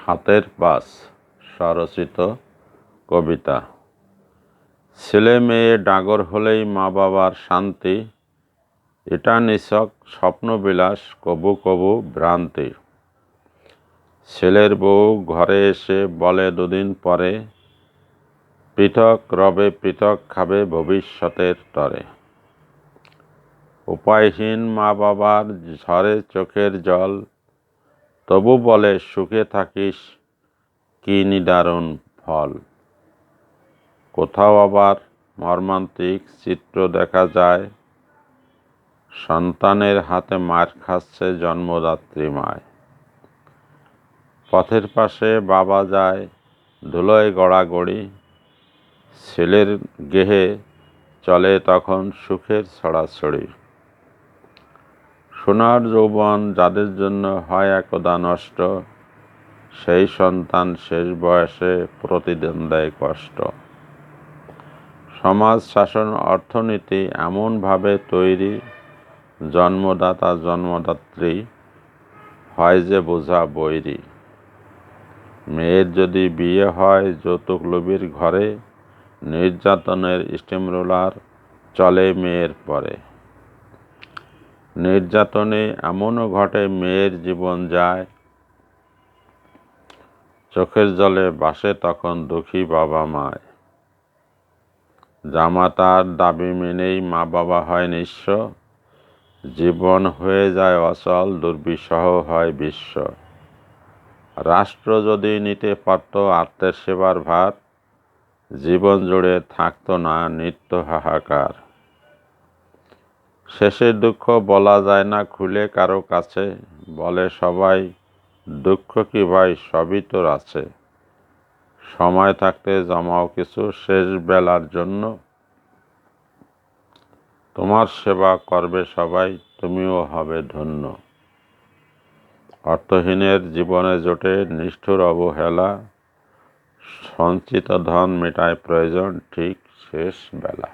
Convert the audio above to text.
হাতের পাঁচ স্বরচিত কবিতা। ছেলে মেয়ে ডাগর হলেই মা বাবার শান্তি, এটা নিছক স্বপ্নবিলাস কবু কবু ভ্রান্তি। ছেলের বউ ঘরে এসে বলে দুদিন পরে, পৃথক রবে পৃথক খাবে ভবিষ্যতের তরে। উপায়হীন মা বাবার ঝরে চোখের জল, তবু বলে সুখে থাকিস কি নিদারুণ ফল। কোথাও আবার মর্মান্তিক চিত্র দেখা যায়, সন্তানের হাতে মার খাচ্ছে জন্মদাত্রী মায়। পথের পাশে বাবা যায় ধুলোয় গড়াগড়ি, ছেলের গেহে চলে তখন সুখের ছড়াছড়ি। সোনার যৌবন যাদের জন্য হয় একদা নষ্ট, সেই সন্তান শেষ বয়সে প্রতিদিন দেয় কষ্ট। সমাজ শাসন অর্থনীতি এমনভাবে তৈরি, জন্মদাতা জন্মদাত্রী হয় যে বোঝা বৈরী। মেয়ের যদি বিয়ে হয় যৌতুক লোভীর ঘরে, নির্যাতনের স্টিমরোলার চলে মেয়ের পরে। নির্যাতনে এমনও ঘটে মেয়ের জীবন যায়, চোখের জলে ভাসে তখন দুঃখী বাবা মায়। জামাতার দাবি মেনেই মা বাবা হয় নিঃস্ব, জীবন হয়ে যায় অচল দুর্বিষহ হয় বিশ্ব। রাষ্ট্র যদি নিতে পারত আত্মের সেবার ভার, জীবন জুড়ে থাকতো না নিত্য হাহাকার। শেষের দুঃখ বলা যায় না খুলে কারো কাছে, বলে সবাই দুঃখ কি ভাই সবই তোর আছে। সময় থাকতে জমাও কিছু শেষ বেলার জন্য, তোমার সেবা করবে সবাই তুমিও হবে ধন্য। অর্থহীনের জীবনে জোটে নিষ্ঠুর অবহেলা, সঞ্চিত ধন মেটায় প্রয়োজন ঠিক শেষ বেলা।